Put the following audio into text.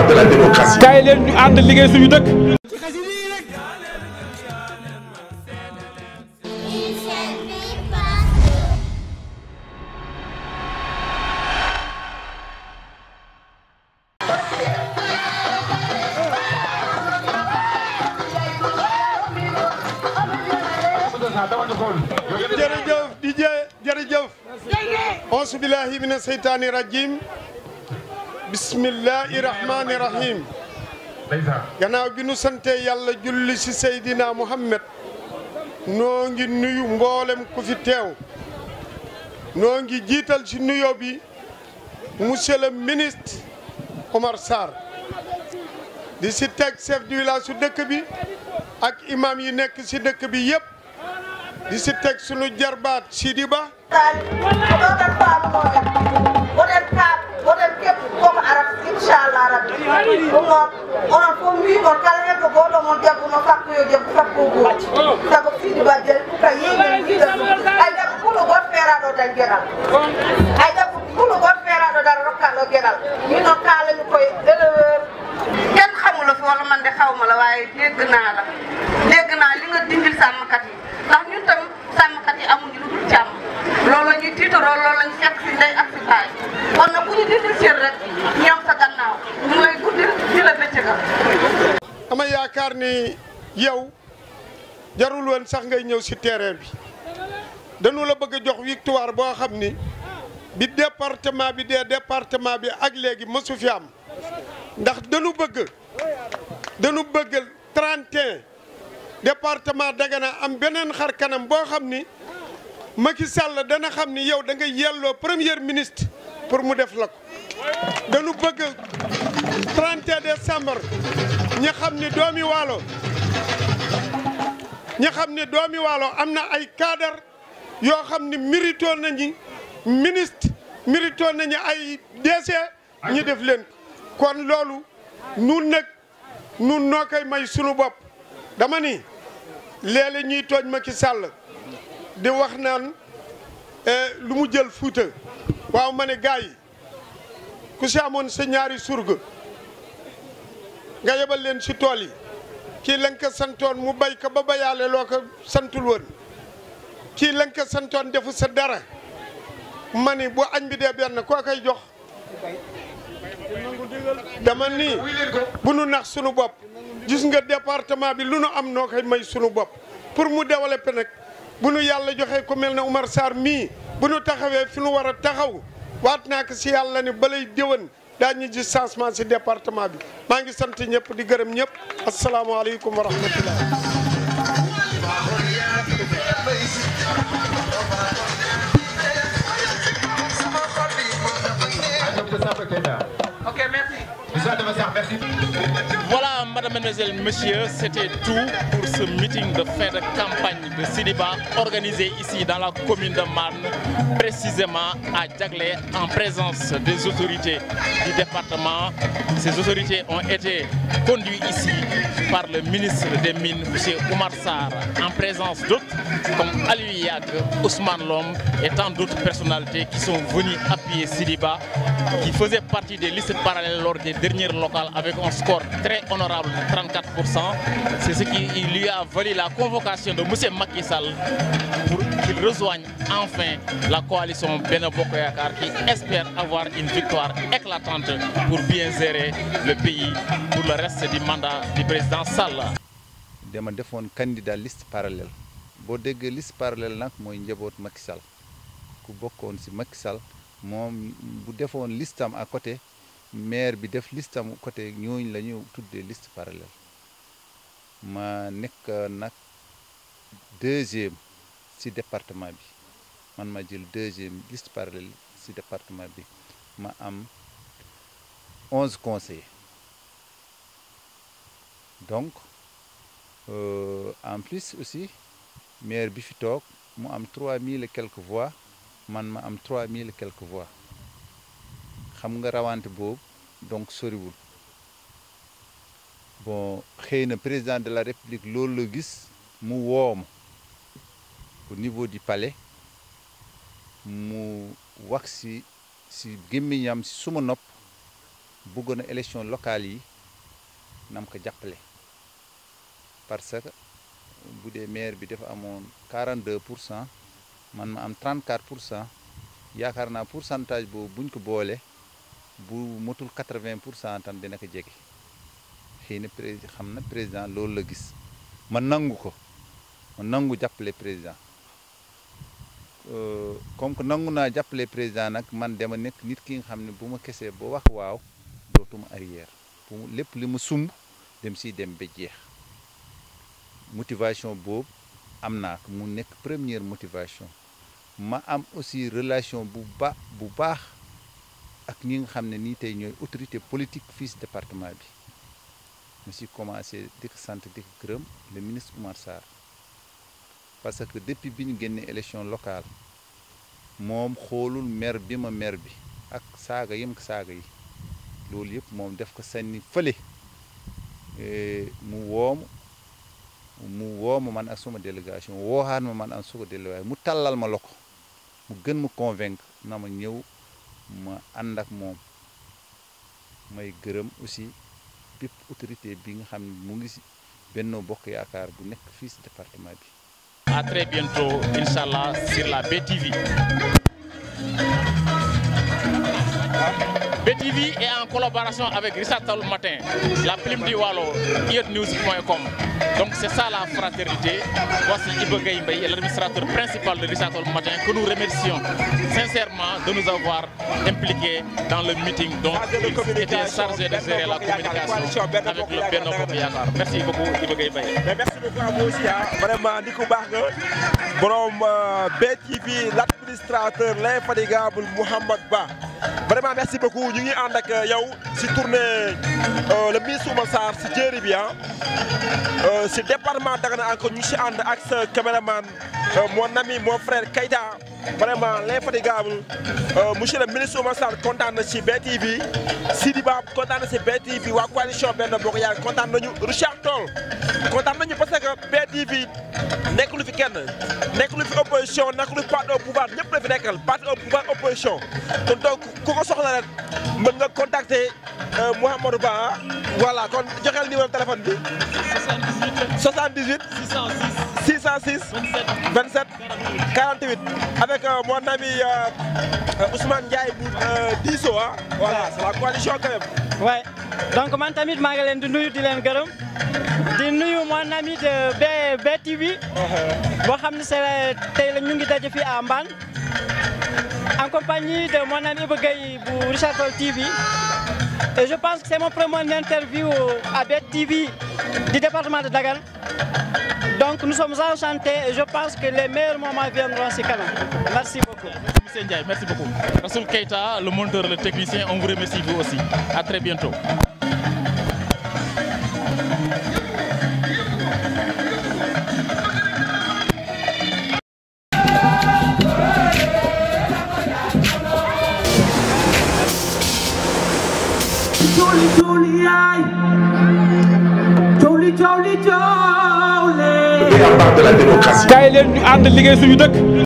de la démocratie. kaay leen ñu ànd liggéey suñu dëkk. jërëjëf DJ jërëjëf auzu billahi mina seytaani rajim bismillahi rahmani rahim gannaaw bi nu sante yàlla julli ci Seydina Muhammad noo ngi nuyu mboolem ku fi teew noo ngi jiital ci nuyoo bi monsieur le ministre Omar Sarr di ci teg chef du village su dëkk bi ak imam yi nekk ci dëkk bi yépp di si teg sunu jarbaat Sidi Ba woten képp comme arab inchallah rabbi ɗum noon onon fof mbimon kala hen ko goɗo mon debbo no fakko yo debbo fakko gooti sabu Sidi Ba jeri ɗuka yeeñen jiɗa ay debbo ɓuuɗo goto feeraɗo tan gueɗal ay debbo ɓuuɗo goto feeraɗo dara rokkaɗo gueɗal min noon kalami koye éleveur kenn xamula fi wala man de xawma la waaye dégg naa li nga dindil sàmmkat yi ndax ñun tam sàmmkat yi amuñu lu dul càmm loolu la ñuy tiitaroo loolu la ñu fekk si ndey ak si baay kon nag bu ñu dindil cër rek ñoom sa gannaaw ñu lay guddil di la bëccëgal. ama yaakaar ni yow jarul woon sax ngay ñëw si terrain bi dañu la bëgg a jox victoire boo xam ni bi département bi ak léegi mësu fi am ndax dañu bëgg 31 département Dagana am beneen xar kanam boo xam ni Macky Sall dana xam ni yow da nga yelloo premier ministre pour mu def la ko dañu bëgg 31 décembre ñi xam ni doomi waalo am na ay cadre yoo xam ni mérito nañu ministre mérito nañu ay DC ñu def leen ko kon loolu nun noo koy may sunu bopp dama ni léeg-léeg ñuy tooñ Macky Sall di wax naan lu mu jël Fuuta waaw ma ne gars yi ku si amoon sa ñaari surga nga yebal leen si tool yi kii la nga ko santoon mu bay ko ba bayaale loo ko santul woon kii la nga ko santoon defu sa dara ma ni bu añ bi dee benn koo koy jox dama ni bu nu nax sunu bopp gis nga département bi lu nu am noo koy may sunu bopp pour mu développer nag bu nu yàlla joxee ku mel ne Oumar Sarr mii bu nu taxawee fi nu war a taxaw waat naa ko si yàlla ni balay déwén daañu gis changement si département bi maa ngi sant ñëpp di gërëm ñëpp asalaamaaleykum wa rahmatullah. Ok, merci. Voilà, madame, mesdemoiselles, messieurs, c'était tout pour ce meeting de fin de campagne de Sidi Ba organisé ici dans la commune de Marne, précisément à Diaglé, en présence des autorités du département. Ces autorités ont été conduites ici par le ministre des Mines, M. Oumar Sarr, en présence d'autres comme Aliou Yag, Ousmane Lom et tant d'autres personnalités qui sont venues appuyer Sidi Ba, qui faisaient partie des listes parallèles lors des dernières locales avec un score très honorable de 34%. C'est ce qui lui a valu la convocation de M. Macky Sall pour qu'il rejoigne enfin la coalition Benno Bokk Yakaar qui espère avoir une victoire éclatante pour bien gérer le pays pour le reste du mandat du président Sall. dama defoon candidat liste parallèle boo déggee liste parallèle nag mooy njaboot Macky Sall ku bokkoon ci Macky Sall moom bu defoon listam à côté maire bi def listam côté ñooñu la ñu tuddee liste parallèle ma nekk nag deuxième ci département bi man ma jël deuxième liste parallèle ci département bi ma am 11 conseillers donc en plus aussi maire bi fi toog mu am 3000 et quelques voix man ma am 3000 et quelques voix xam nga rawante boobu donc soriwul bon xëy na président de la république loolu la gis mu wooma au niveau du palais mu wax si gémmiñam si suma nopp bëggoon na élection locale yi nam ko jàppale parce que bu dee maire bi dafa amoon 42% man ma am 34% yaakaar naa pourcentage boobu buñ ko boole bu motul 80% tam dina ko jege xëy na xam na président loolu la gis ma nangu ko ma nangu jàppale président comme que nangu naa jàppale président nag man dama nekk nit ki nga xam ne bu ma kesee ba wax waaw dootuma arrière bu lépp li ma sumb dem si dem ba jeex motivation boobu am naa ko mu nekk première motivation ma am aussi relation bu baax ak ñi nga xam ne nii tey ñooy autorité politique fii si département bi ma si commencé di ko sant di ko gërëm le ministre Oumar Sarr parce que depuis bi ñu génnee élection locale moom xoolul maire bi ak saaga yim ko saaga yi loolu yëpp moom def ko sànni fële mu wooma man ak suma délégation wooxaan ma man ak suma délégation mu tàllal ma loko mu gën ma convaincre na ma ñëw ma ànd ak moom may gërëm aussi bépp autorité bi nga xam ne mu ngi si Benno Bokk Yaakaar bu nekk fii si département bi. À très bientôt, Inch'Allah, sur la BTV. BTV est en collaboration avec Richard Toll Matin, la plume du Wallo, iotnews.com. Donc c'est ça la fraternité. Voici Iba Gueye Mbaye, l'administrateur principal de Richard Toll Matin, que nous remercions sincèrement de nous avoir impliqués dans le meeting dont il était chargé de gérer la communication avec le Benno Bokk Yaakaar. Merci beaucoup Iba Gueye Mbaye. Mais merci beaucoup à vous aussi. Vraiment, nit ku baax nga borom BTV, l'administrateur l'infatigable Mouhamad Ba. Vraiment merci beaucoup. Ñu ngi ànd ak yow si tournée le ministre Oumar Sarr si jéeri bi si département Dagana encore ñu si ànd ak sa caméraman mon ami mon frère Keita. Vraiment l'infatigable monsieur le ministre Oumar Sarr kontaan na si BTV Sidi Ba kontaan na si BTV waa coalition Benno Bokk Yaakaar kontaan nañu Richard Toll kontaan nañu parce que BTV nekkul fi kenn nekkul fi opposition nekkul fi parti au pouvoir ñëpp la fi nekkal parti au pouvoir opposition kon donc ku ko soxla rek mën nga contacter Mouhamadou Ba voilà kon joxeel numéro téléphone bi 78 606 27 48 avec mon ami Ousmane Ndiaye bu Diso voilà c'est la coalition quand même. Ouais donc man tamit maa ngi leen di nuyu di leen gërëm di nuyu mon ami de BTV boo xam ne c'est tey la ñu ngi daje fii à Mbane en compagnie de mon ami Iba Gueye bu Richard Toll TV et je pense que c'est mon premier interview à BTV du département de Dagana. Donc nous sommes enchantés et je pense que les meilleurs moments viendront si kanam. Merci beaucoup. Monsieur Ndiaye, merci beaucoup. Rassoul Keita, le monteur, le technicien, on vous remercie vous aussi. À très bientôt. De la démocratie. kaay leen ñu ànd liggéey suñu dëkk.